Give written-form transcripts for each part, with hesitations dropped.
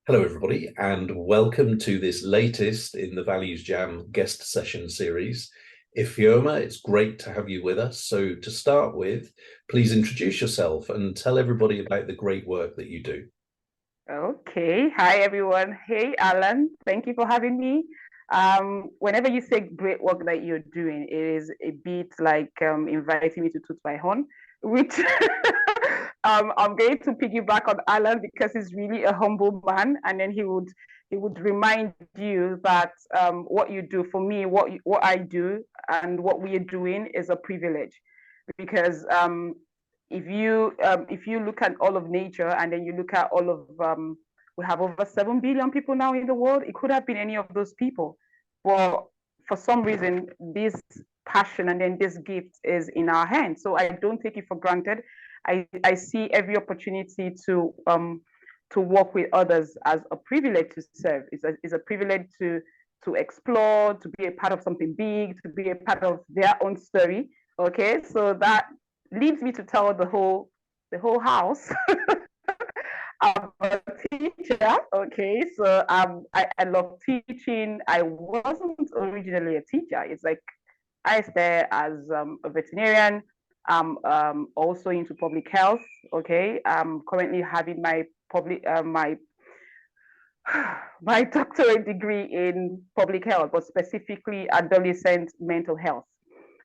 Hello, everybody, and welcome to this latest in the ValuesJam guest session series. Ifeoma, it's great to have you with us. So to start with, please introduce yourself and tell everybody about the great work that you do. Okay. Hi, everyone. Hey, Alan. Thank you for having me. Whenever you say great work that you're doing, it is a bit like inviting me to toot my horn, which I'm going to piggyback on Alan because he's really a humble man, and then he would remind you that what you do for me, what I do, and what we are doing is a privilege, because if you look at all of nature and then you look at all of we have over 7 billion people now in the world. It could have been any of those people, but for some reason this passion and then this gift is in our hands, so I don't take it for granted. I see every opportunity to work with others as a privilege to serve. It's a privilege to explore, to be a part of something big, to be a part of their own story. Okay, so that leads me to tell the whole house. I'm a teacher. Okay, so I love teaching. I wasn't originally a teacher. It's like I started as a veterinarian. I'm also into public health. Okay, I'm currently having my public my doctorate degree in public health, but specifically adolescent mental health.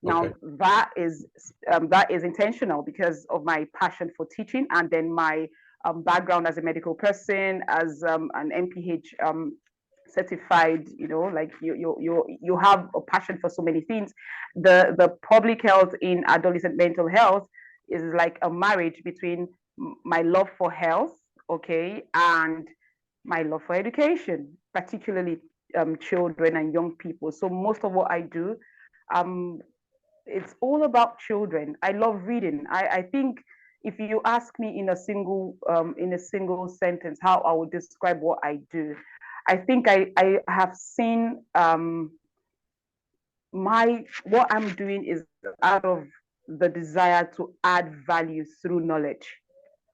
Okay. Now that is intentional because of my passion for teaching, and then my background as a medical person, as an NPH certified. Like you have a passion for so many things. The public health in adolescent mental health is like a marriage between my love for health, okay, and my love for education, particularly children and young people. So most of what I do, um, it's all about children. I love reading. I think if you ask me in a single sentence how I would describe what I do, I think I have seen my what I'm doing is out of the desire to add value through knowledge.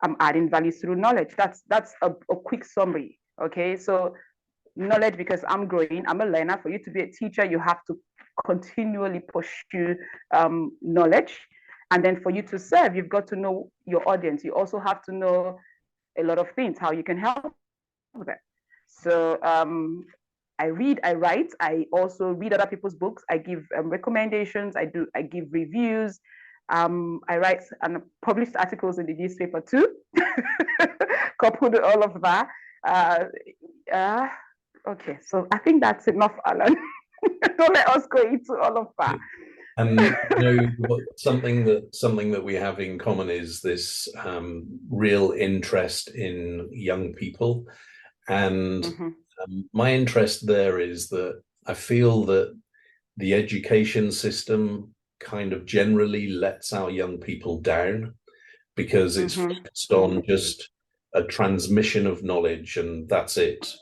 I'm adding value through knowledge. That's a quick summary. Okay, so knowledge, because I'm growing, I'm a learner. For you to be a teacher, you have to continually pursue knowledge. And then for you to serve, you've got to know your audience. You also have to know a lot of things, how you can help them. So I read, I write, I also read other people's books. I give recommendations. I give reviews. I write and publish articles in the newspaper too, coupled with all of that. Uh, uh, okay, so I think that's enough, Alan. Don't let us go into all of that. And something that we have in common is this real interest in young people. And Mm-hmm. my interest there is that I feel that the education system kind of generally lets our young people down because it's Mm-hmm. focused on just a transmission of knowledge and that's it.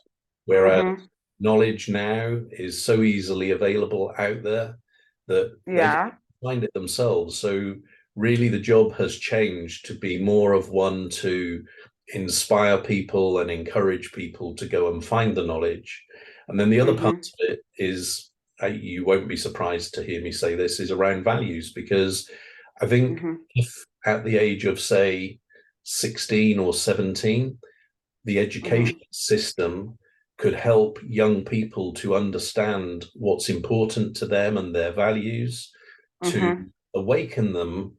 Whereas Mm-hmm. knowledge now is so easily available out there that they can Yeah. find it themselves. So really the job has changed to be more of one to inspire people and encourage people to go and find the knowledge. And then the other part Mm-hmm. of it is, you won't be surprised to hear me say this, is around values, because I think Mm-hmm. if at the age of, say, 16 or 17, the Mm-hmm. education system could help young people to understand what's important to them and their values, to Mm-hmm. awaken them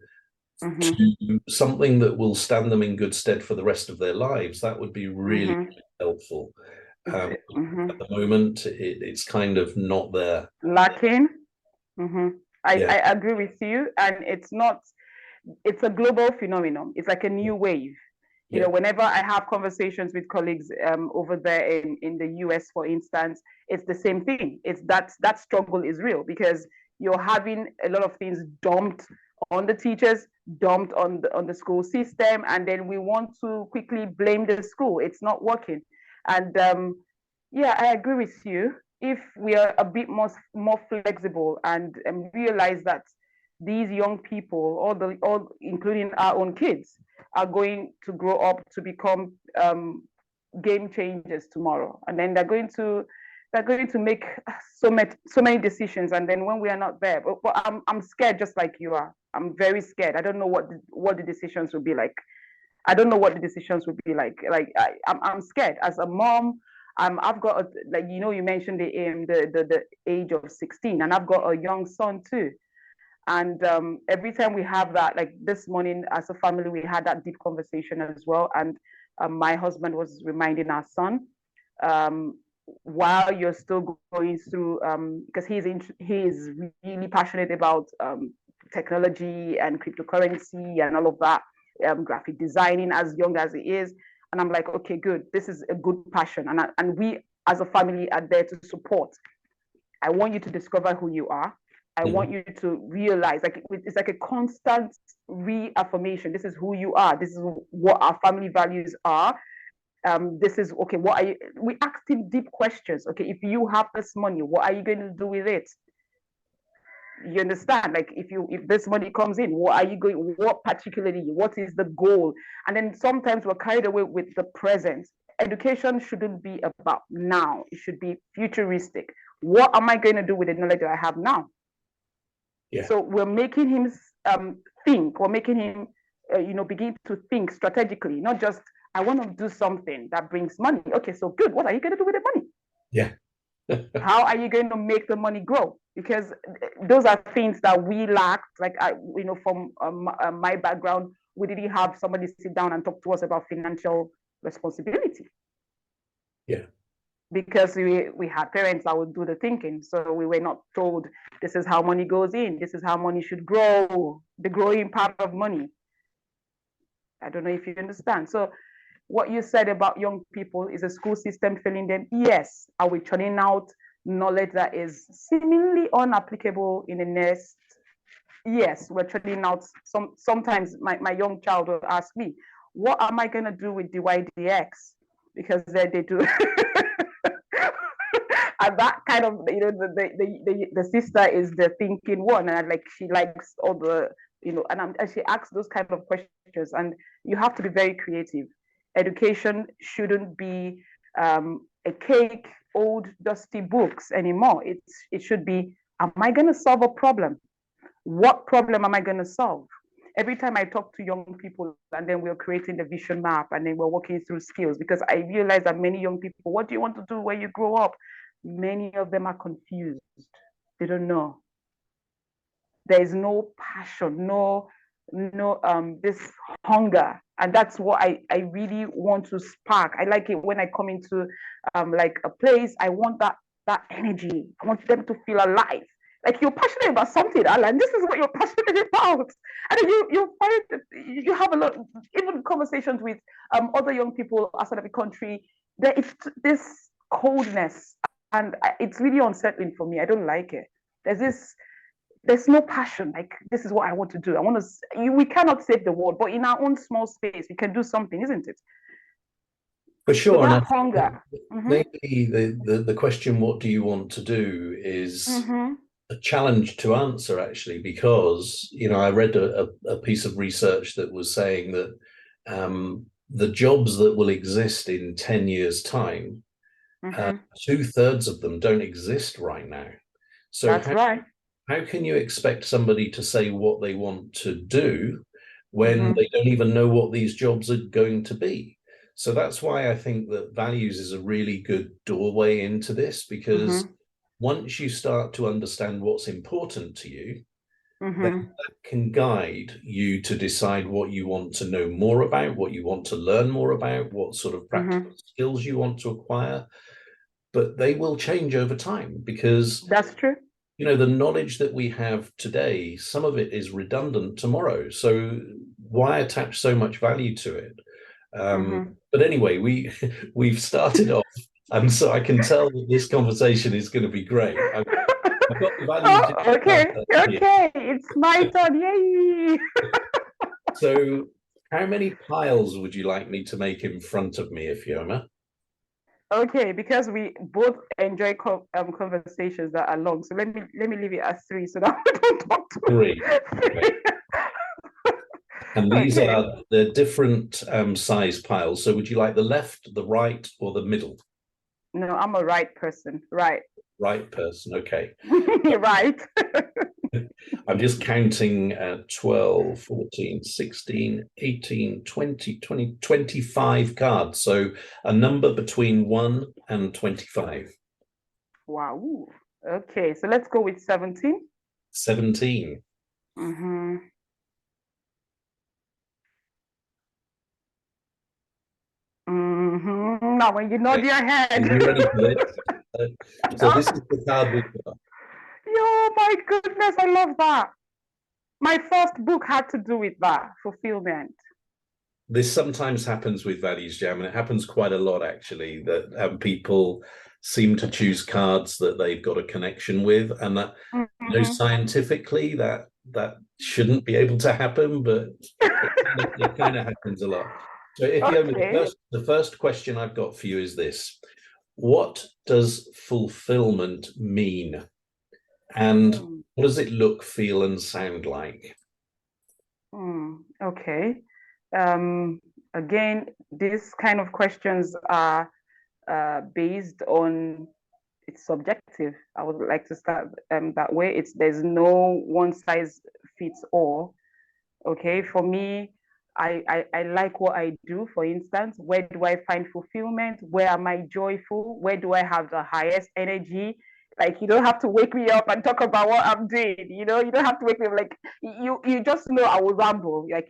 Mm-hmm. to something that will stand them in good stead for the rest of their lives, that would be really Mm-hmm. helpful. Mm-hmm. At the moment, it's kind of not there. Lacking. Mm-hmm. Yeah, I agree with you, and it's a global phenomenon. It's like a new wave. yeah. Whenever I have conversations with colleagues over there in the US, for instance, it's the same thing. It's that struggle is real because you're having a lot of things dumped on the teachers, dumped on the school system, and then we want to quickly blame the school. It's not working, and yeah, I agree with you. If we are a bit more flexible and realize that these young people, all including our own kids, are going to grow up to become game changers tomorrow, and then they're going to make so many decisions, and then when we are not there, but I'm scared just like you are. I'm very scared. I don't know what the decisions will be like. I don't know what the decisions would be like. I'm scared as a mom. I've got like, you know, you mentioned the age of 16, and I've got a young son too. And every time we have that, like this morning as a family, we had that deep conversation as well. And my husband was reminding our son, while you're still going through, because he is really passionate about technology and cryptocurrency and all of that, graphic designing as young as he is. And I'm like, okay, good. This is a good passion. And we as a family are there to support. I want you to discover who you are. I want you to realize, like, it's like a constant reaffirmation. This is who you are. This is what our family values are. This is, okay, what are you, we asked him deep questions. Okay, if you have this money, what are you going to do with it? You understand? Like, if this money comes in, what is the goal? And then sometimes we're carried away with the present. Education shouldn't be about now. It should be futuristic. What am I going to do with the knowledge that I have now? Yeah. So we're making him think. We're making him, begin to think strategically, not just, I want to do something that brings money. Okay, so good. What are you going to do with the money? Yeah. How are you going to make the money grow? Because those are things that we lacked. Like, from my background, we didn't have somebody sit down and talk to us about financial responsibility. Yeah. Because we had parents that would do the thinking. So we were not told, this is how money goes in. This is how money should grow, the growing part of money. I don't know if you understand. So what you said about young people, is a school system failing them? Yes. Are we churning out knowledge that is seemingly unapplicable in the next? Yes, we're churning out. Sometimes my young child will ask me, what am I going to do with DYDX? Because they do. And that kind of, the sister is the thinking one, and like she likes all the, and she asks those kind of questions, and you have to be very creative. Education shouldn't be a cake, old, dusty books anymore. It should be, am I going to solve a problem? What problem am I going to solve? Every time I talk to young people, and then we're creating the vision map, and then we're working through skills, because I realize that many young people, what do you want to do when you grow up? Many of them are confused. They don't know. There is no passion, no this hunger, and that's what I really want to spark. I like it when I come into like a place. I want that energy. I want them to feel alive. Like, you're passionate about something, Alan. This is what you're passionate about, and then you find that you have a lot, even conversations with other young people outside of the country. There is this coldness, and it's really unsettling for me. I don't like it. There's no passion. Like, this is what I want to do. We cannot save the world, but in our own small space, we can do something, isn't it? For sure. So that hunger. Maybe the question, what do you want to do, is a challenge to answer, actually, because, I read a piece of research that was saying that the jobs that will exist in 10 years' time, 2/3 of them don't exist right now. So that's right. How can you expect somebody to say what they want to do when they don't even know what these jobs are going to be? So that's why I think that values is a really good doorway into this, because once you start to understand what's important to you, then that can guide you to decide what you want to know more about, what you want to learn more about, what sort of practical skills you want to acquire. But they will change over time, because that's true. The knowledge that we have today, some of it is redundant tomorrow. So why attach so much value to it? But anyway, we've started off, and so I can tell that this conversation is going to be great. I've got the value. Okay, it's my turn, yay! So, how many piles would you like me to make in front of me, Ifeoma? Okay, because we both enjoy conversations that are long, so let me leave it as 3, so that we don't talk too much. 3. And these Okay. are the different size piles. So would you like the left, the right, or the middle? No, I'm a right person. Right. Right person. Okay. Right. I'm just counting 12, 14, 16, 18, 20, 20, 25 cards. So a number between 1 and 25. Wow. Okay, so let's go with 17. 17. Mm-hmm. Mm-hmm. Now, when you nod Okay. your Are head. you ready for this? So this is the card we've got. Oh my goodness, I love that. My first book had to do with that, fulfillment. This sometimes happens with Values Jam, and it happens quite a lot actually, that people seem to choose cards that they've got a connection with, and that scientifically that shouldn't be able to happen, but it kind of happens a lot. So if you Okay. the first question I've got for you is this: what does fulfillment mean, and what does it look, feel, and sound like? Okay. Again, these kind of questions are based on, it's subjective. I would like to start that way. There's no one size fits all. Okay, for me, I like what I do. For instance, where do I find fulfillment? Where am I joyful? Where do I have the highest energy? Like, you don't have to wake me up and talk about what I'm doing. You don't have to wake me up. Like, you just know I will ramble. Like,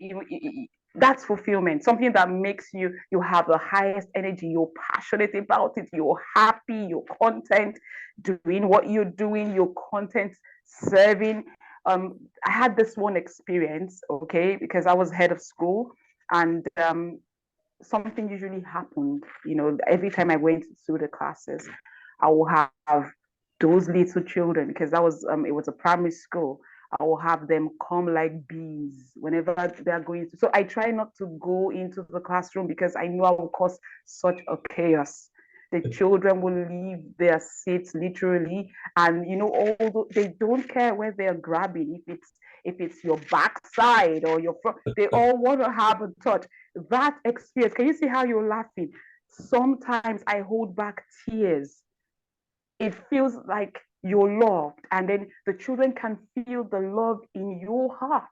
that's fulfillment. Something that makes you have the highest energy. You're passionate about it. You're happy. You're content doing what you're doing. You're content serving. I had this one experience, okay, because I was head of school, and something usually happened. Every time I went to the classes, I will have those little children, because it was a primary school. I will have them come like bees whenever they're going to. So I try not to go into the classroom because I know I will cause such a chaos. The children will leave their seats literally, and although they don't care where they're grabbing, if it's your backside or your front, they all want to have a touch. That experience, can you see how you're laughing? Sometimes I hold back tears. It feels like you're loved, and then the children can feel the love in your heart.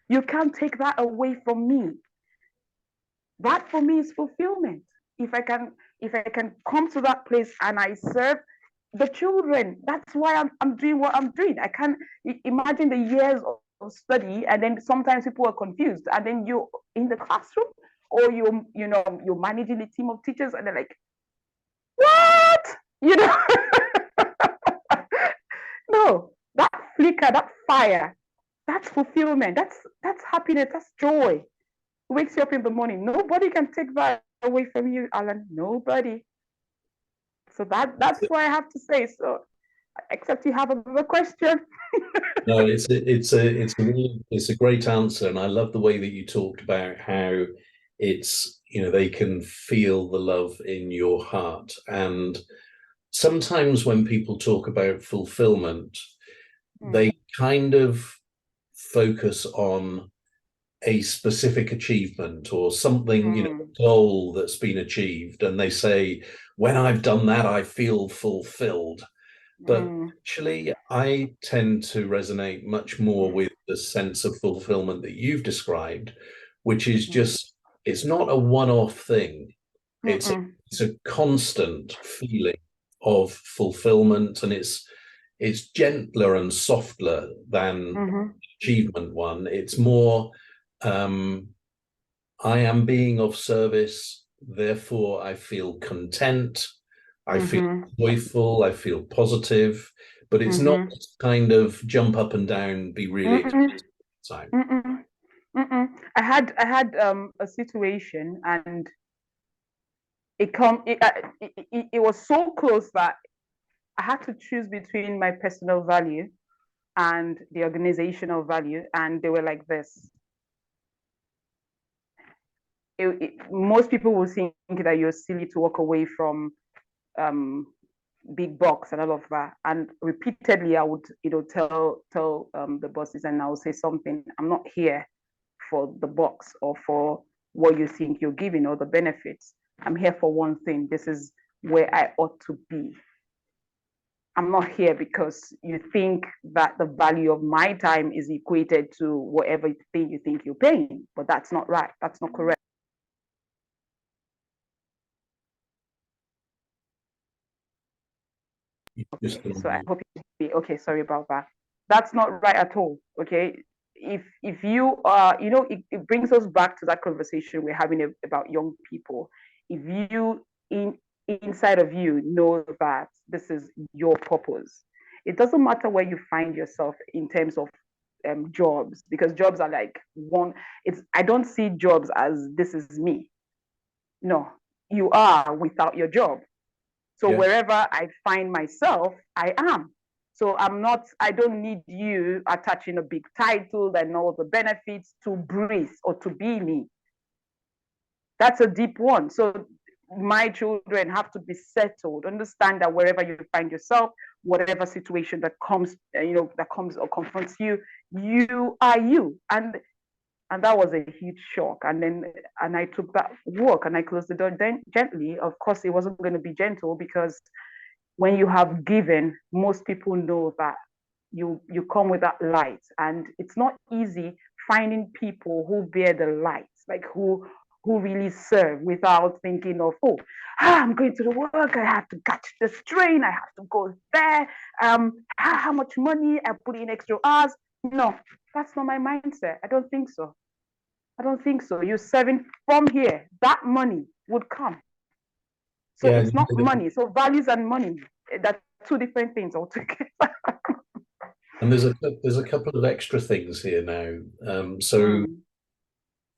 You can't take that away from me. That for me is fulfillment. If I can come to that place and I serve the children, that's why I'm doing what I'm doing. I can't imagine the years of study, and then sometimes people are confused, and then you're in the classroom, or you're managing a team of teachers, and they're like, what? you know no, that flicker, that fire, that's fulfillment. That's happiness. That's joy. Wakes you up in the morning. Nobody can take that away from you, Alan. Nobody. So that's what I have to say. So, except you have another question. No, it's a great answer, and I love the way that you talked about how they can feel the love in your heart. And sometimes when people talk about fulfillment, they kind of focus on a specific achievement or something, a goal that's been achieved, and they say, when I've done that, I feel fulfilled. But actually, I tend to resonate much more with the sense of fulfillment that you've described, which is just, it's not a one-off thing. It's a constant feeling of fulfillment, and it's gentler and softer than achievement one. It's more, I am being of service, therefore I feel content, I feel joyful, I feel positive, but it's not kind of jump up and down, be really excited all the time. I had a situation, and it was so close that I had to choose between my personal value and the organizational value, and they were like this. Most people will think that you're silly to walk away from big bucks and all of that. And repeatedly, I would, tell the bosses, and I would say something. I'm not here for the box or for what you think you're giving or the benefits. I'm here for one thing. This is where I ought to be. I'm not here because you think that the value of my time is equated to whatever thing you think you're paying, but that's not right. That's not correct. So I hope you be okay. Sorry about that. That's not right at all. Okay. If you are, it brings us back to that conversation we're having about young people. If you inside of you know that this is your purpose, it doesn't matter where you find yourself in terms of jobs, because jobs are like one. I don't see jobs as this is me. No, you are without your job. So wherever I find myself, I am. So I don't need you attaching a big title and all the benefits to breathe or to be me. That's a deep one. So my children have to be settled. Understand that wherever you find yourself, whatever situation that comes, that comes or confronts you, you are you. And that was a huge shock. And I took that walk and I closed the door gently. Of course, it wasn't going to be gentle, because when you have given, most people know that you come with that light. And it's not easy finding people who bear the light, like who really serve without thinking of, I'm going to the work, I have to catch this train, I have to go there, how much money, I put in extra hours. No, that's not my mindset. I don't think so. You're serving from here, that money would come. So it's not money. So values and money, that's two different things altogether. And there's a couple of extra things here now.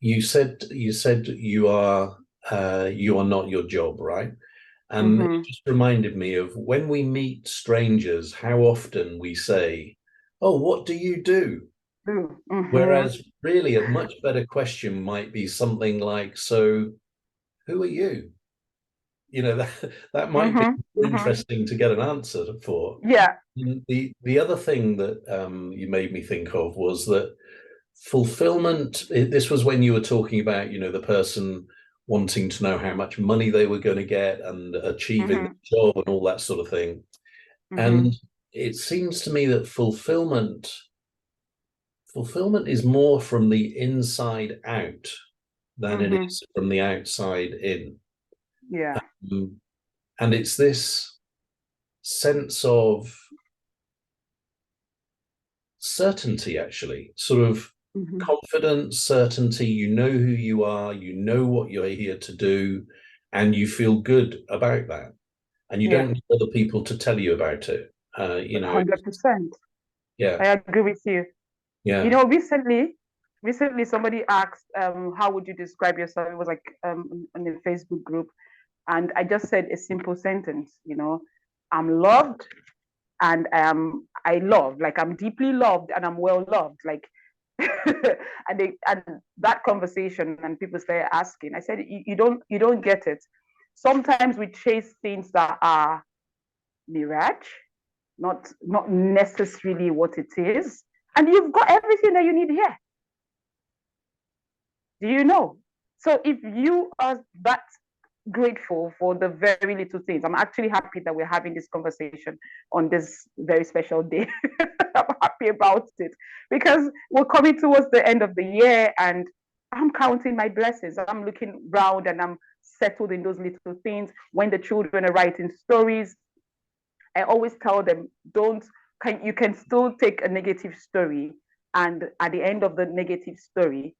You said you are not your job, right? And it just reminded me of when we meet strangers, how often we say, "Oh, what do you do?" Whereas really a much better question might be something like, "So who are you?" That might be interesting to get an answer for. Yeah. And the other thing that you made me think of was that fulfillment. This was when you were talking about, the person wanting to know how much money they were going to get and achieving the job and all that sort of thing. And it seems to me that fulfillment is more from the inside out than it is from the outside in. Yeah. And it's this sense of certainty, actually, sort of confidence, certainty. You know who you are, you know what you're here to do, and you feel good about that. And you don't need other people to tell you about it. 100%. Yeah. I agree with you. Yeah. Recently somebody asked, how would you describe yourself? It was like on a Facebook group. And I just said a simple sentence, I'm loved and I love, like I'm deeply loved and I'm well loved. Like, and that conversation, and people started asking, I said, you don't get it. Sometimes we chase things that are mirage, not necessarily what it is. And you've got everything that you need here. Do you know? So if you are that grateful for the very little things, I'm actually happy that we're having this conversation on this very special day. I'm happy about it because we're coming towards the end of the year and I'm counting my blessings. I'm looking around and I'm settled in those little things. When the children are writing stories, I always tell them, you can still take a negative story, and at the end of the negative story,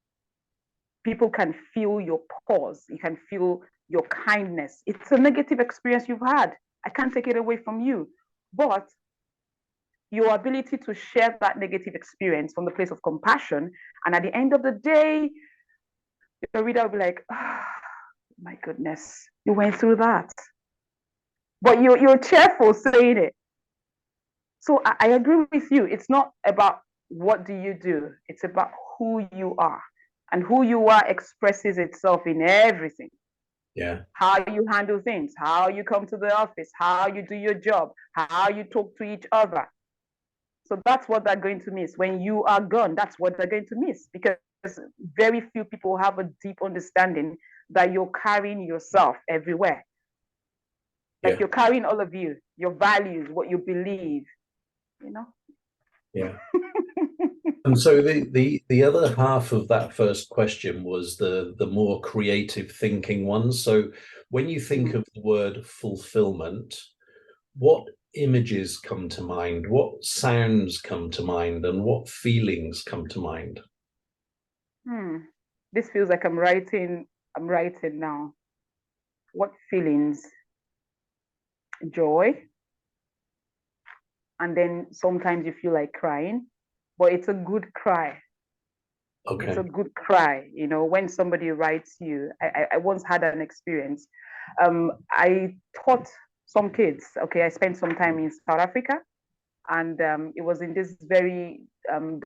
people can feel your pause. You can feel your kindness. It's a negative experience you've had. I can't take it away from you. But your ability to share that negative experience from the place of compassion, and at the end of the day, the reader will be like, my goodness, you went through that. But you're cheerful saying it. So I agree with you. It's not about what do you do. It's about who you are. And who you are expresses itself in everything. Yeah. How you handle things, how you come to the office, how you do your job, how you talk to each other. So that's what they're going to miss. When you are gone, that's what they're going to miss, because very few people have a deep understanding that you're carrying yourself everywhere. Like you're carrying all of you, your values, what you believe, you know? Yeah. And so the other half of that first question was the more creative thinking ones. So when you think of the word fulfillment, what images come to mind? What sounds come to mind? And what feelings come to mind? This feels like I'm writing now. What feelings? Joy. And then sometimes you feel like crying, but it's a good cry. Okay. It's a good cry, you know, when somebody writes you. I once had an experience. I taught some kids. Okay, I spent some time in South Africa, and it was in this very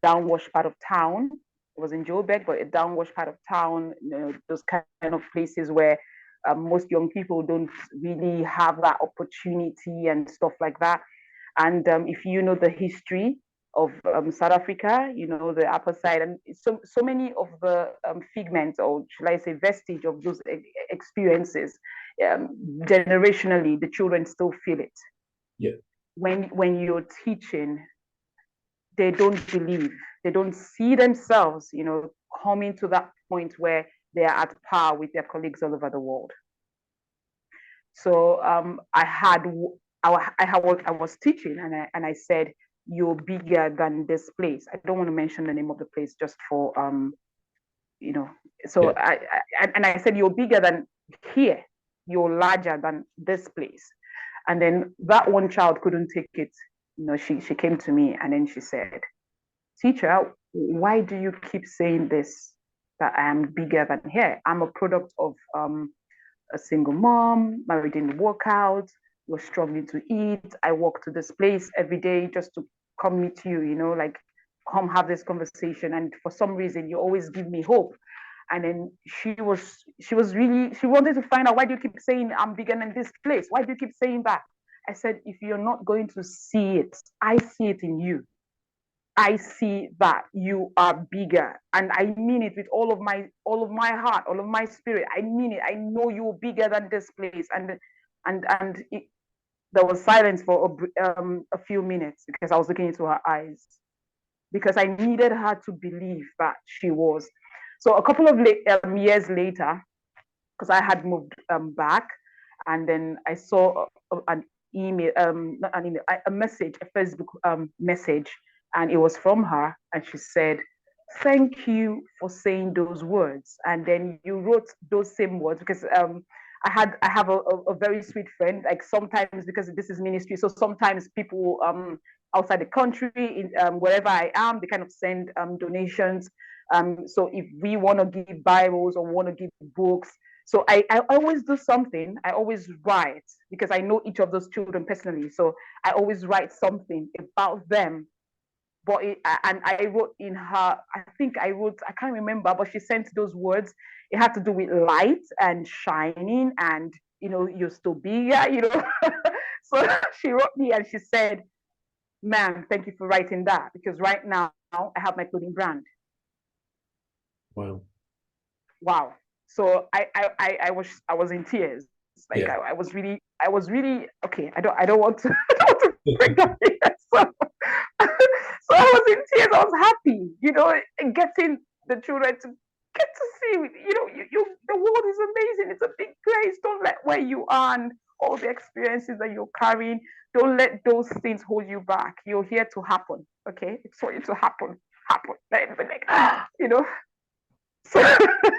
downwash part of town. It was in Joburg, but a downwash part of town, you know, those kind of places where most young people don't really have that opportunity and stuff like that. And if you know the history of South Africa, you know, the upper side, and so many of the figments, or should I say vestige of those experiences, generationally, the children still feel it. Yeah. When you're teaching, they don't believe, they don't see themselves, you know, coming to that point where they are at par with their colleagues all over the world. So I was teaching, and I said, you're bigger than this place. I don't want to mention the name of the place just for you know. So yeah. I said, you're bigger than here. You're larger than this place. And then that one child couldn't take it. You know, she came to me, and then she said, teacher, why do you keep saying this, that I am bigger than here? I'm a product of a single mom, married in the workout, was struggling to eat. I walk to this place every day just to come meet you, you know, like come have this conversation. And for some reason, you always give me hope. And then she wanted to find out, why do you keep saying I'm bigger than this place? Why do you keep saying that? I said, if you're not going to see it, I see it in you. I see that you are bigger, and I mean it with all of my heart, all of my spirit. I mean it. I know you're bigger than this place. There was silence for a few minutes because I was looking into her eyes, because I needed her to believe that she was. So a couple of years later, because I had moved back, and then I saw an email, not an email, a message, a Facebook message. And it was from her, and she said, thank you for saying those words. And then you wrote those same words, because I have a very sweet friend, like sometimes, because this is ministry, so sometimes people outside the country, wherever I am, they kind of send donations. So if we want to give Bibles or want to give books, so I always do something. I always write, because I know each of those children personally. So I always write something about them. But and I wrote in her, I can't remember, but she sent those words. It had to do with light and shining, and, you know, you're still bigger, you know. So she wrote me, and she said, ma'am, thank you for writing that, because right now I have my clothing brand. Wow. Wow. So I was in tears. Like, yeah. I was really okay. I don't want to break that here. So I was in tears. I was happy, you know, getting the children to get to see, you know, the world is amazing. It's a big place. Don't let where you are and all the experiences that you're carrying, don't let those things hold you back. You're here to happen, okay? It's for you to happen. Let it be like, you know.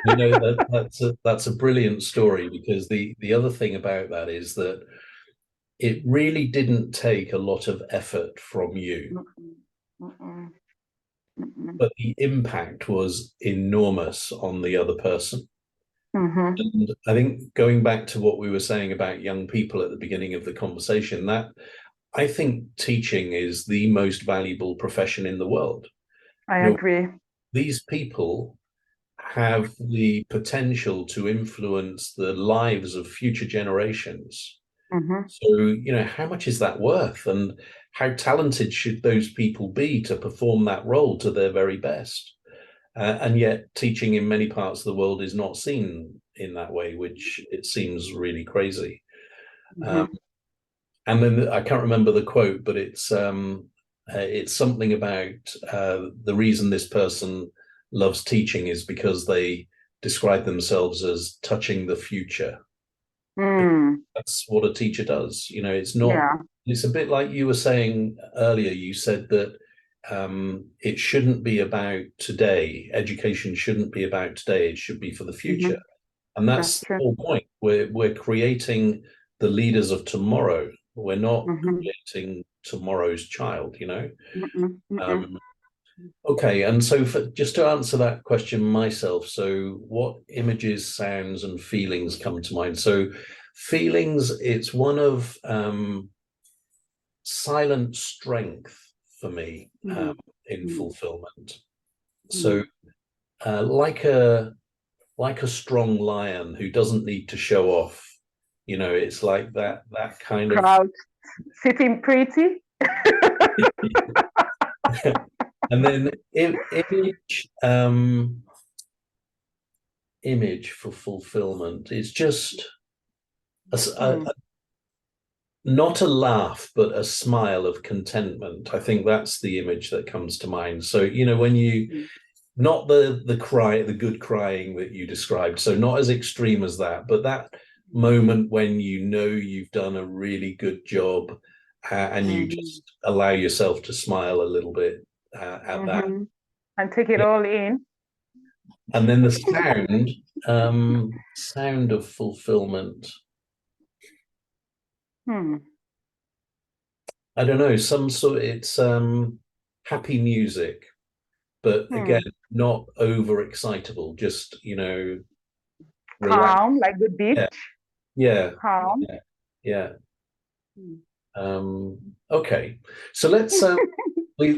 You know, that's a brilliant story, because the other thing about that is that it really didn't take a lot of effort from you. But the impact was enormous on the other person. And I think, going back to what we were saying about young people at the beginning of the conversation, that I think teaching is the most valuable profession in the world. I agree. These people have the potential to influence the lives of future generations. So, you know, how much is that worth, and how talented should those people be to perform that role to their very best? and yet teaching in many parts of the world is not seen in that way, which it seems really crazy. And then I can't remember the quote, but it's something about the reason this person loves teaching is because they describe themselves as touching the future. That's what a teacher does. You know, it's not, it's a bit like you were saying earlier. You said that it shouldn't be about today. Education shouldn't be about today. It should be for the future. And that's the whole point. We're creating the leaders of tomorrow. We're not creating tomorrow's child, you know? Okay, and so just to answer that question myself, so what images, sounds, and feelings come to mind? So feelings, it's one of silent strength for me in fulfillment. So like a strong lion who doesn't need to show off, you know, it's like that kind of crowd sitting pretty. And then image for fulfillment is just not a laugh, but a smile of contentment. I think that's the image that comes to mind. So, you know, when you not the good crying that you described, so not as extreme as that, but that moment when you know you've done a really good job and you just allow yourself to smile a little bit at that and take it all in. And then the sound of fulfillment. I don't know, some sort, it's happy music, but again, not overexcitable, just, you know, calm, like the beach. Yeah. Calm. Yeah. Okay, so let's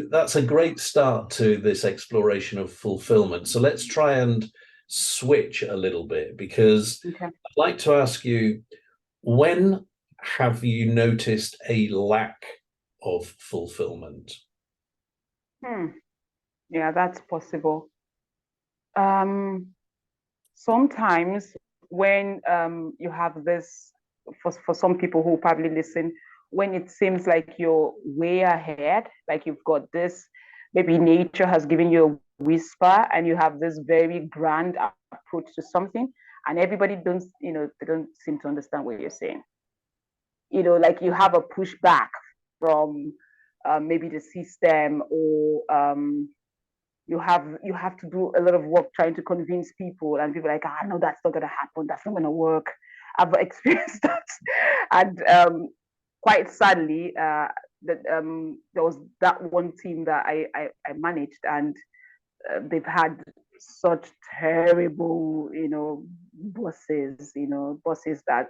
that's a great start to this exploration of fulfillment. So let's try and switch a little bit, because I'd like to ask you, when have you noticed a lack of fulfillment? Yeah, that's possible. Sometimes when you have this, for some people who probably listen, when it seems like you're way ahead, like you've got this, maybe nature has given you a whisper and you have this very grand approach to something, and everybody don't, you know, they don't seem to understand what you're saying. You know, like you have a pushback from maybe the system, or you have to do a lot of work trying to convince people, and people are like, no, that's not going to happen, that's not going to work. I've experienced that. And quite sadly, there was that one team that I managed, and they've had such terrible, you know, bosses that,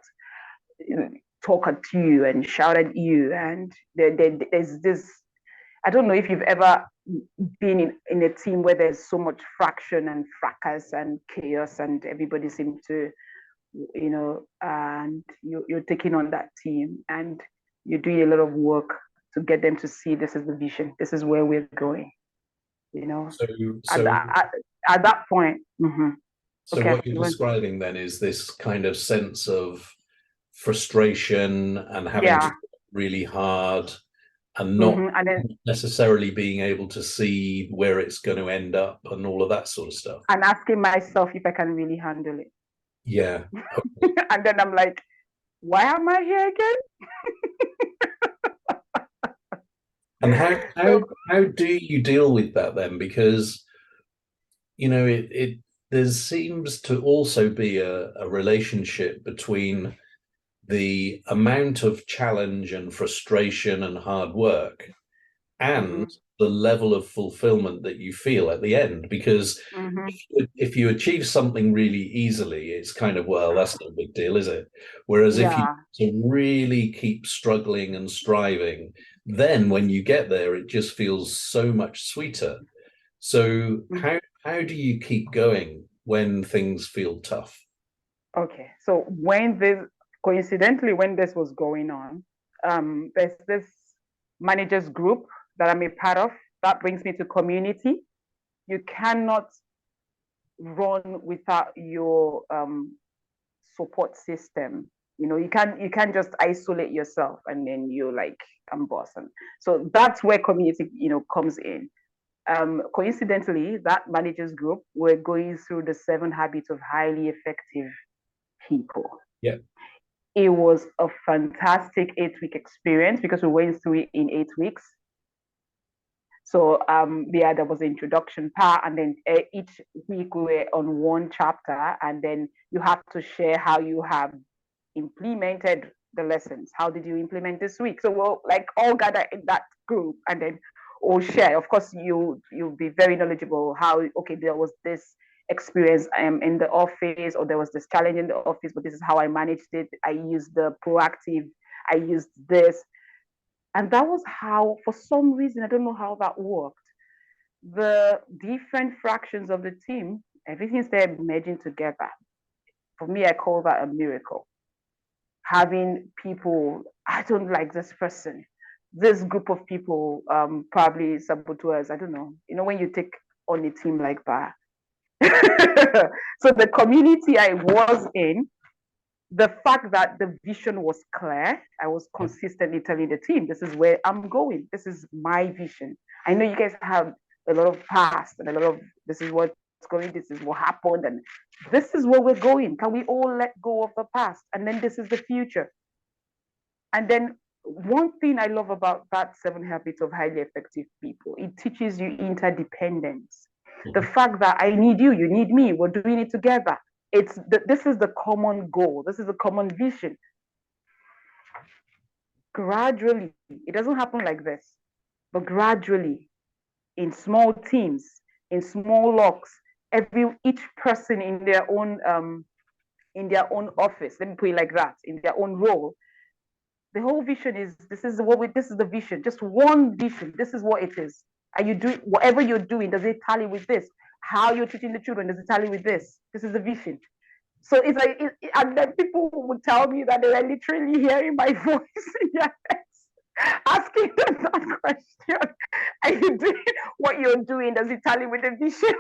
you know, talk at you and shout at you. And there's this, I don't know if you've ever been in a team where there's so much fraction and fracas and chaos, and everybody seems to, you know, and you're taking on that team and you're doing a lot of work to get them to see this is the vision, this is where we're going, you know. So at that point. So what you're describing then is this kind of sense of frustration and having to work really hard and not and then, necessarily being able to see where it's going to end up and all of that sort of stuff. And asking myself if I can really handle it. Yeah. Okay. And then I'm like, why am I here again? And how do you deal with that then? Because, you know, there seems to also be a relationship between the amount of challenge and frustration and hard work and the level of fulfillment that you feel at the end. Because if you achieve something really easily, it's kind of, well, that's no big deal, is it? Whereas if you really keep struggling and striving, then when you get there, it just feels so much sweeter. So how do you keep going when things feel tough? Okay, so coincidentally, when this was going on, there's this managers group that I'm a part of that brings me to community. You cannot run without your support system. You can't just isolate yourself and then you're like, I'm boss. And so that's where community, comes in. Coincidentally, that managers group were going through the 7 habits of highly effective people. Yeah. It was a fantastic 8-week experience because we went through it in 8 weeks. So there was the introduction part, and then each week we were on one chapter, and then you have to share how you have implemented the lessons. How did you implement this week? So we'll like all gather in that group and then all share. Of course, you'll be very knowledgeable how, okay, there was this experience in the office, or there was this challenge in the office, but this is how I managed it. I used the proactive, I used this. And that was how, for some reason, I don't know how that worked, the different fractions of the team, everything started merging together. For me, I call that a miracle. Having people, I don't like this person, this group of people, probably saboteurs, I don't know. When you take on a team like that. So the community I was in, the fact that the vision was clear, I was consistently telling the team, this is where I'm going. This is my vision. I know you guys have a lot of past and a lot of, this is what's going, this is what happened, and this is where we're going. Can we all let go of the past? And then this is the future. And then one thing I love about that 7 habits of highly effective people, it teaches you interdependence. The fact that I need you, you need me, we're doing it together. This is the common goal. This is a common vision. Gradually, it doesn't happen like this, but gradually, in small teams, in small locks, each person in their own office. Let me put it like that, in their own role. The whole vision is this is the vision. Just one vision. This is what it is. Are you doing whatever you're doing? Does it tally with this? How you're teaching the children, does it tally with this? This is the vision. So it's like, and then people would tell me that they were literally hearing my voice in their heads, asking them that question. Are you doing what you're doing? Does it tally with the vision?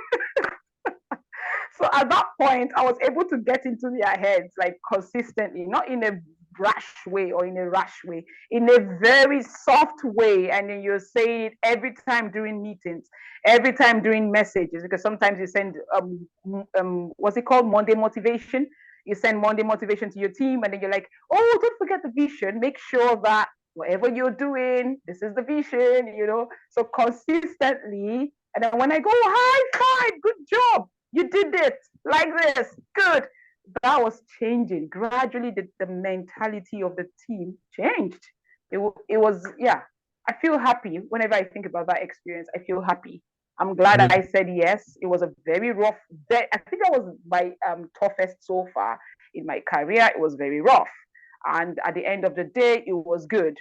So at that point, I was able to get into their heads like consistently, not in a brash way or in a rash way, in a very soft way. And then you're saying it every time during meetings, every time during messages, because sometimes you send what's it called, Monday motivation. You send Monday motivation to your team, and then you're like, oh, don't forget the vision. Make sure that whatever you're doing, this is the vision, So consistently, and then when I go, high five, good job, you did it like this, good. That was changing. Gradually, the mentality of the team changed. It was, yeah. I feel happy whenever I think about that experience. I feel happy. I'm glad I said yes. It was a very rough, I think that was my toughest so far in my career. It was very rough. And at the end of the day, it was good.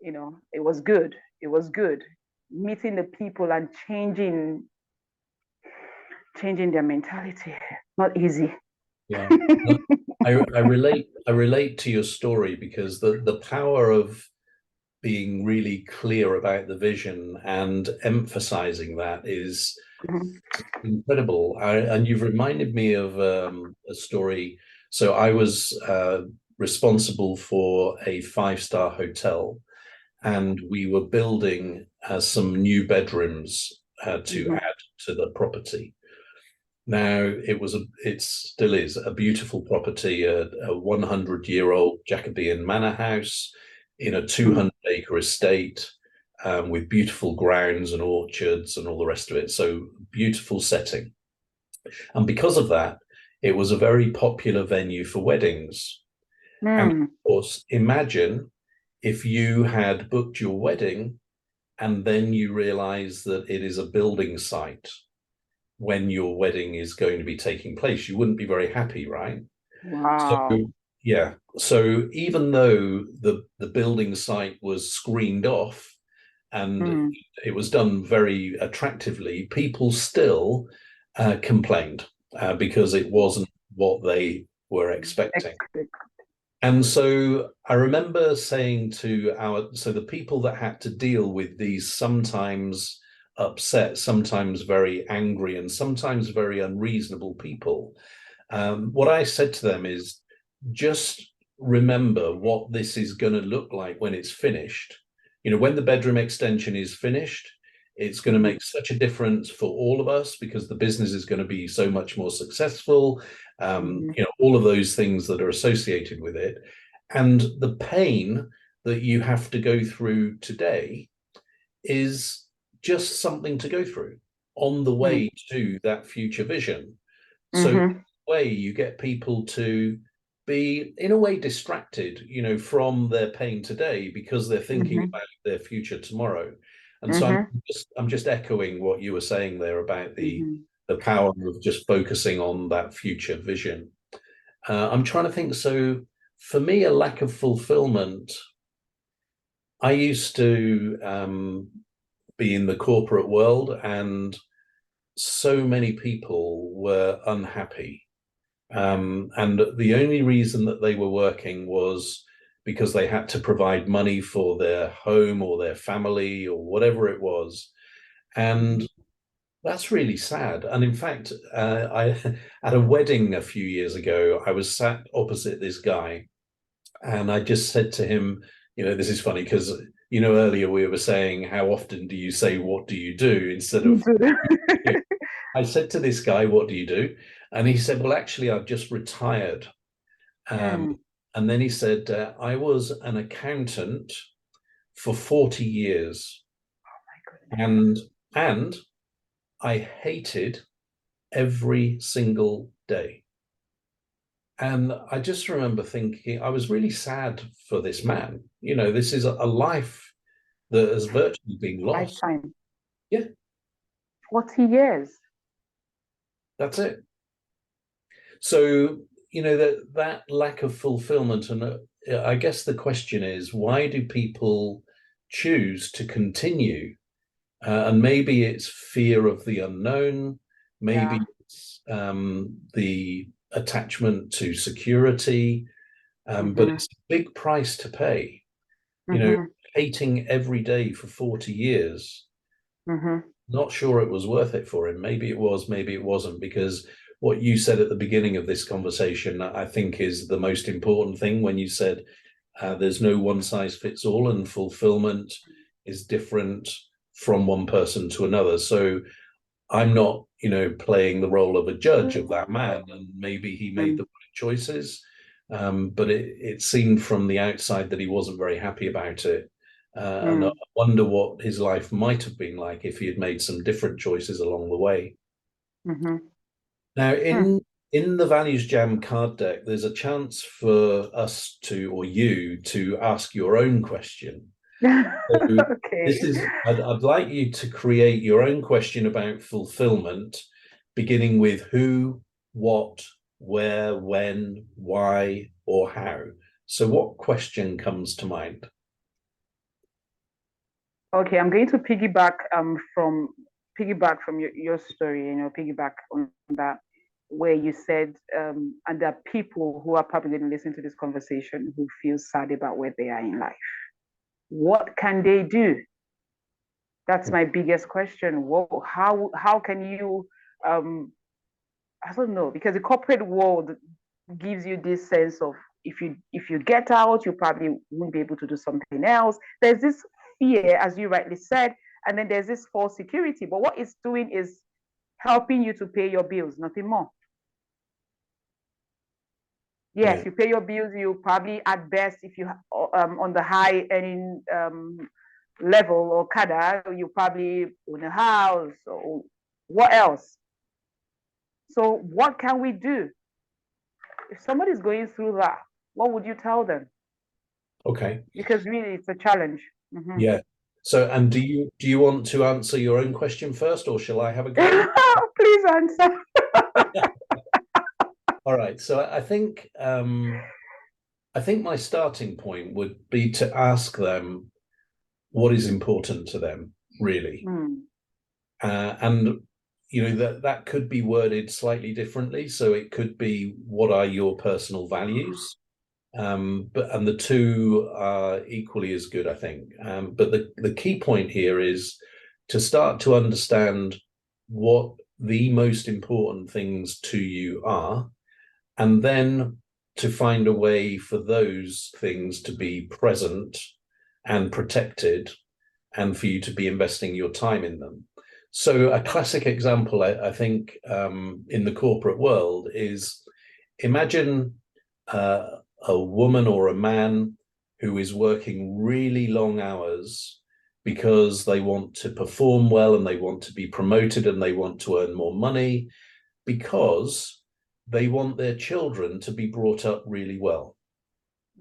It was good. It was good. Meeting the people and changing their mentality. Not easy. Yeah. I relate to your story, because the power of being really clear about the vision and emphasizing that is incredible. And you've reminded me of a story. So I was responsible for a 5-star hotel, and we were building some new bedrooms to add to the property. Now, it still is a beautiful property, a 100-year-old Jacobean manor house in a 200-acre estate, with beautiful grounds and orchards and all the rest of it. So beautiful setting. And because of that, it was a very popular venue for weddings. And of course, imagine if you had booked your wedding and then you realize that it is a building site when your wedding is going to be taking place. You wouldn't be very happy, right? Wow. So, yeah. So even though the building site was screened off and it was done very attractively, people still complained because it wasn't what they were expecting. And so I remember saying to the people that had to deal with these sometimes upset, sometimes very angry, and sometimes very unreasonable people. What I said to them is, just remember what this is going to look like when it's finished. When the bedroom extension is finished, it's going to make such a difference for all of us because the business is going to be so much more successful. All of those things that are associated with it. And the pain that you have to go through today is just something to go through on the way to that future vision. So in a way, you get people to be, in a way, distracted, from their pain today because they're thinking about their future tomorrow. And so I'm just echoing what you were saying there about the power of just focusing on that future vision. I'm trying to think. So for me, a lack of fulfillment, I used to be in the corporate world, and so many people were unhappy. And the only reason that they were working was because they had to provide money for their home or their family or whatever it was. And that's really sad. And in fact, I at a wedding a few years ago, I was sat opposite this guy, and I just said to him, this is funny because, earlier we were saying, how often do you say, what do you do, instead of, I said to this guy, what do you do? And he said, well, actually, I've just retired. And then he said, I was an accountant for 40 years. Oh my goodness. And I hated every single day. And I just remember thinking, I was really sad for this man. This is a life that has virtually been lost. Lifetime. Yeah. 40 years. That's it. So, that lack of fulfillment, and I guess the question is, why do people choose to continue? And maybe it's fear of the unknown, maybe it's the attachment to security, but it's a big price to pay. Hating every day for 40 years. Not sure it was worth it for him. Maybe it was, maybe it wasn't, because what you said at the beginning of this conversation, I think, is the most important thing when you said there's no one size fits all, and fulfillment is different from one person to another. So I'm not, playing the role of a judge of that man, and maybe he made the right choices, but it seemed from the outside that he wasn't very happy about it. And I wonder what his life might have been like if he had made some different choices along the way. Now, in the ValuesJam card deck, there's a chance for us to, or you, to ask your own question. So Okay. I'd like you to create your own question about fulfillment, beginning with who, what, where, when, why, or how. So what question comes to mind? Okay, I'm going to piggyback from your story, piggyback on that, where you said, and there are people who are probably going to listen to this conversation who feel sad about where they are in life. What can they do? That's my biggest question. How can you, I don't know, because the corporate world gives you this sense of, if you get out, you probably won't be able to do something else. There's this fear, as you rightly said, and then there's this false security. But what it's doing is helping you to pay your bills, nothing more. Yes, you pay your bills. You probably, at best, if you on the high earning level or cadre, you probably own a house or what else. So what can we do? If somebody's going through that, what would you tell them? Okay. Because really, it's a challenge. Yeah. So, and do you want to answer your own question first, or shall I have a go? Please answer. All right. So I think my starting point would be to ask them what is important to them, really. And that could be worded slightly differently. So it could be, what are your personal values? And the two are equally as good, I think. But the key point here is to start to understand what the most important things to you are, and then to find a way for those things to be present and protected, and for you to be investing your time in them. So a classic example, I think, in the corporate world is, imagine a woman or a man who is working really long hours because they want to perform well and they want to be promoted and they want to earn more money because they want their children to be brought up really well.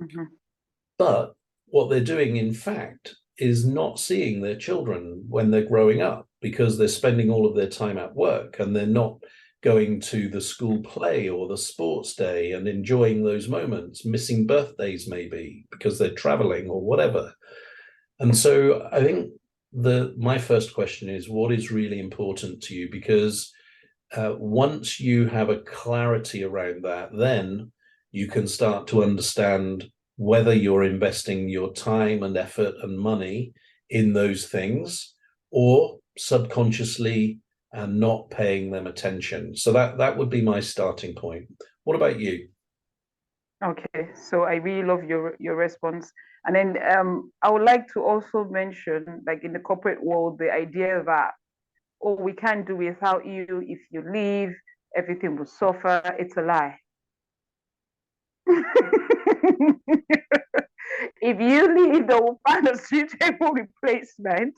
Mm-hmm. But what they're doing, in fact, is not seeing their children when they're growing up, because they're spending all of their time at work and they're not going to the school play or the sports day and enjoying those moments, missing birthdays maybe because they're traveling or whatever. And so I think my first question is, what is really important to you? Because once you have a clarity around that, then you can start to understand whether you're investing your time and effort and money in those things, or subconsciously and not paying them attention. So that would be my starting point. What about you? Okay, so I really love your response. And then I would like to also mention, like in the corporate world, the idea that, oh, we can't do without you. If you leave, everything will suffer. It's a lie. If you leave, they will find a suitable replacement,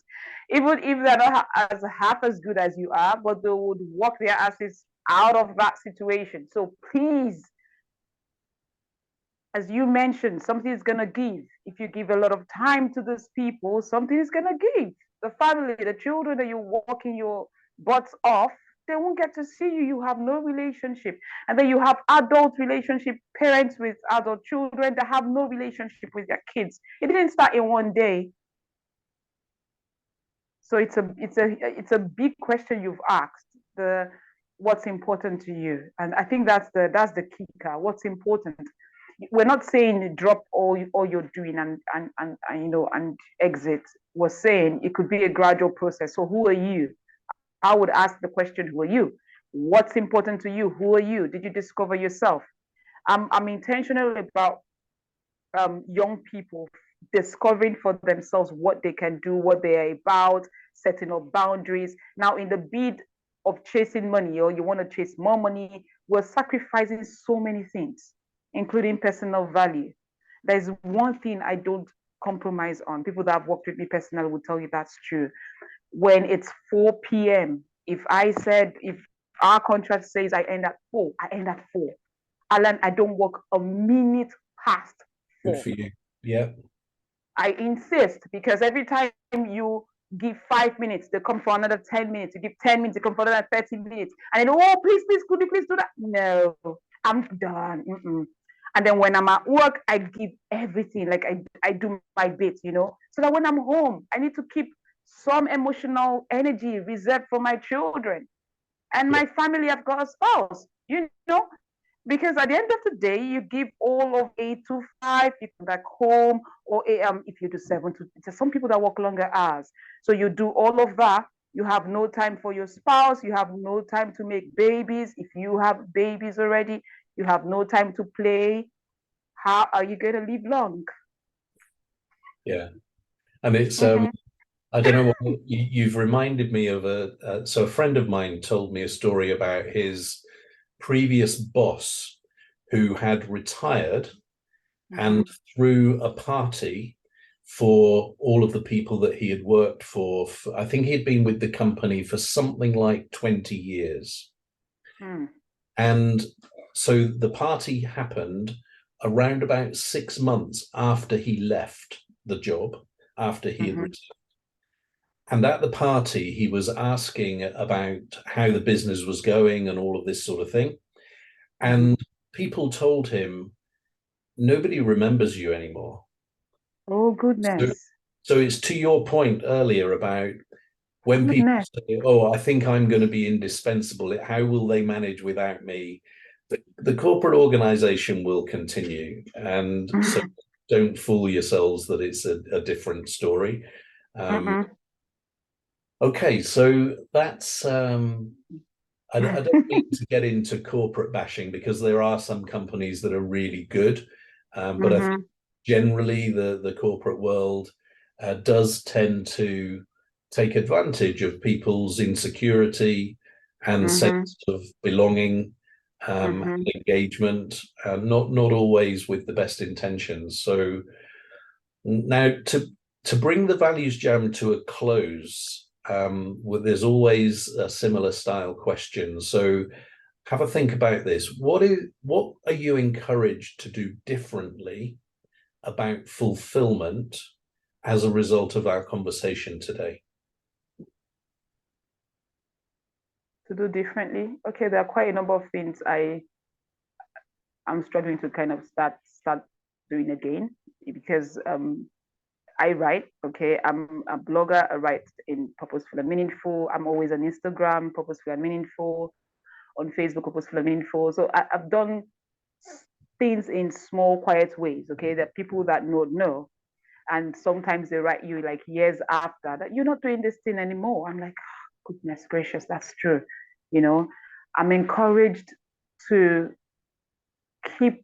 even if they're not as half as good as you are, but they would work their asses out of that situation. So please, as you mentioned, something is going to give. If you give a lot of time to those people, something is going to give. The family, the children that you're working your butts off, they won't get to see you. You have no relationship. And then you have adult relationship, parents with adult children that have no relationship with their kids. It didn't start in one day. So it's a big question you've asked. The what's important to you, and I think that's the kicker. What's important? We're not saying drop all you're doing and you know and exit. We're saying it could be a gradual process. So who are you? I would ask the question: who are you? What's important to you? Who are you? Did you discover yourself? I'm intentional about young people discovering for themselves what they can do, what they are about, setting up boundaries. Now, in the bid of chasing money, or you want to chase more money, we're sacrificing so many things, including personal value. There's one thing I don't compromise on. People that have worked with me personally will tell you that's true. When it's 4 p.m., if our contract says I end at 4, I end at 4. Alan, I don't work a minute past 4. Good for you. Yeah. I insist, because every time you give 5 minutes, they come for another 10 minutes. You give 10 minutes, they come for another 30 minutes. And then, oh, please, could you please do that? No, I'm done. Mm-mm. And then when I'm at work, I give everything. Like I do my bit, so that when I'm home, I need to keep some emotional energy reserved for my children and my family. I've got a spouse, because at the end of the day, you give all of 8 to 5, you come back home, or if you do 7 to, some people that work longer hours. So you do all of that. You have no time for your spouse. You have no time to make babies. If you have babies already, you have no time to play. How are you going to live long? Yeah. And it's, I don't know what you've reminded me of so a friend of mine told me a story about his previous boss who had retired and threw a party for all of the people that he had worked for. I think he had been with the company for something like 20 years. And so the party happened around about 6 months after he left the job, after he had returned. And at the party, he was asking about how the business was going and all of this sort of thing. And people told him, nobody remembers you anymore. Oh, goodness. So it's to your point earlier about when people say, oh, I think I'm going to be indispensable, how will they manage without me? The corporate organization will continue. And so don't fool yourselves that it's a different story. Okay, so that's I don't mean to get into corporate bashing because there are some companies that are really good, but I think generally the corporate world does tend to take advantage of people's insecurity and sense of belonging and engagement, not always with the best intentions. So now to bring the Values Jam to a close, there's always a similar style question. So have a think about this. What are you encouraged to do differently about fulfillment as a result of our conversation today? To do differently? Okay, there are quite a number of things I'm struggling to kind of start doing again because I write. Okay, I'm a blogger. I write in Purposeful and Meaningful. I'm always on Instagram, Purposeful and Meaningful, on Facebook, Purposeful and Meaningful. So I've done things in small, quiet ways. Okay, that people that know, and sometimes they write you like years after that you're not doing this thing anymore. I'm like, oh, goodness gracious, that's true. You know, I'm encouraged to keep.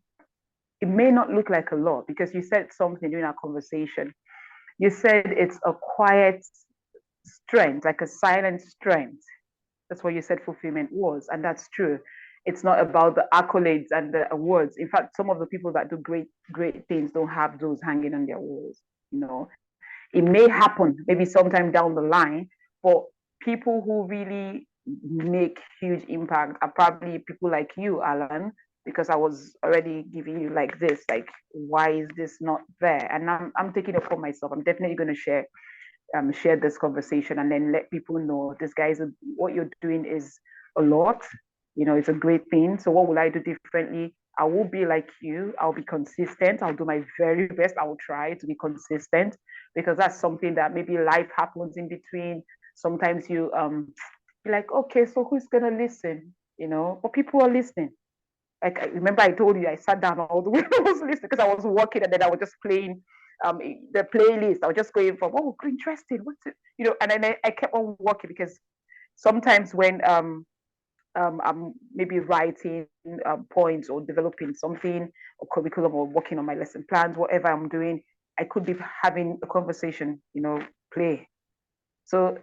It may not look like a lot because you said something during our conversation. You said it's a quiet strength, like a silent strength. That's what you said fulfillment was. And that's true. It's not about the accolades and the awards. In fact, some of the people that do great things don't have those hanging on their walls. You know, it may happen maybe sometime down the line, but people who really make huge impact are probably people like you, Alan, because I was already giving you like this, like, why is this not there? And I'm taking it for myself. I'm definitely going to share this conversation and then let people know this guys, what you're doing is a lot. You know, it's a great thing. So what will I do differently? I will be like you. I'll be consistent. I'll do my very best. I will try to be consistent because that's something that maybe life happens in between. Sometimes you're like, okay, so who's gonna listen? You know, but people are listening. Like I remember I told you I sat down all the way I was listening because I was working and then I was just playing the playlist. I was just going from interesting, what's it? You know, and then I kept on working because sometimes when I'm maybe writing points or developing something or curriculum or working on my lesson plans, whatever I'm doing, I could be having a conversation, you know, play. So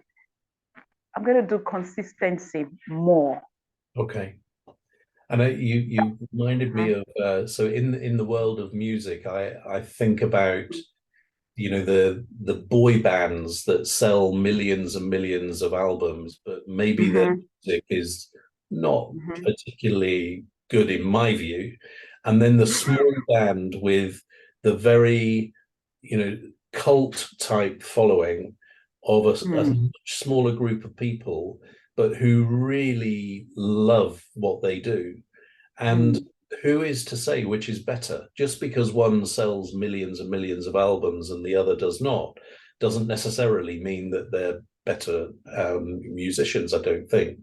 I'm gonna do consistency more. Okay. And you reminded me of so in the world of music, I think about the boy bands that sell millions and millions of albums, but maybe their music is not particularly good in my view. And then the small band with the very cult type following of a much smaller group of people, but who really love what they do. And who is to say which is better? Just because one sells millions and millions of albums and the other does not, doesn't necessarily mean that they're better musicians, I don't think.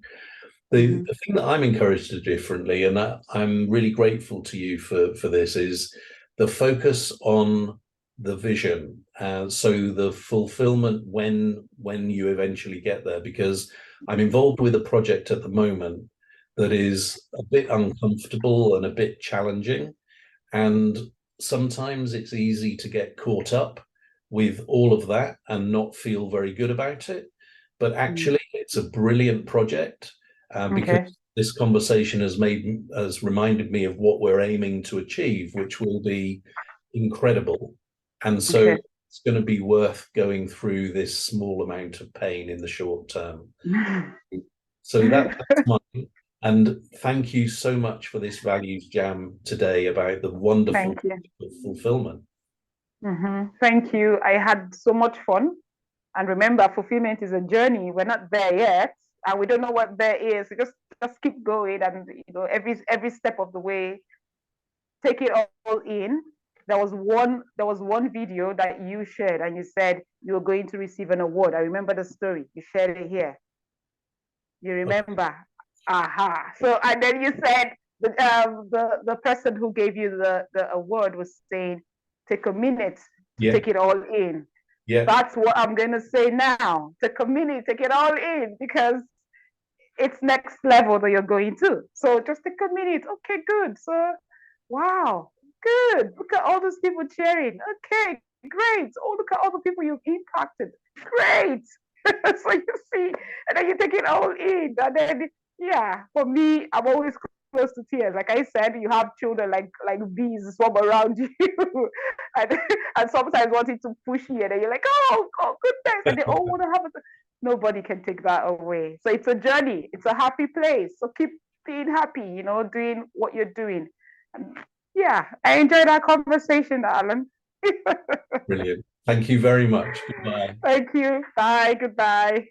The thing that I'm encouraged to do differently, and I'm really grateful to you for this, is the focus on the vision. So the fulfillment when you eventually get there, because I'm involved with a project at the moment that is a bit uncomfortable and a bit challenging. And sometimes it's easy to get caught up with all of that and not feel very good about it. But actually, it's a brilliant project because this conversation has reminded me of what we're aiming to achieve, which will be incredible. And so it's going to be worth going through this small amount of pain in the short term. So that's mine. And thank you so much for this Values Jam today about the wonderful fulfillment. Thank you. I had so much fun. And remember, fulfillment is a journey. We're not there yet, and we don't know what there is. So just keep going, and every step of the way, take it all in. There was one video that you shared, and you said you were going to receive an award. I remember the story. You shared it here. You remember? Aha. So and then you said the person who gave you the award was saying, take a minute to take it all in. Yeah. That's what I'm going to say now. To community, take it all in, because it's next level that you're going to. So just take a minute. Okay, good. So, wow, good. Look at all those people cheering. Okay, great. Oh, look at all the people you've impacted. Great. So you see, and then you take it all in. And then, yeah, for me, I'm always close to tears. Like I said, you have children like bees swarm around you, and sometimes wanting to push you, and then you're like, oh, goodness, and they all want to have a. Nobody can take that away. So it's a journey. It's a happy place. So keep being happy, doing what you're doing. And yeah, I enjoyed our conversation, Alan. Brilliant. Thank you very much. Goodbye. Thank you. Bye. Goodbye.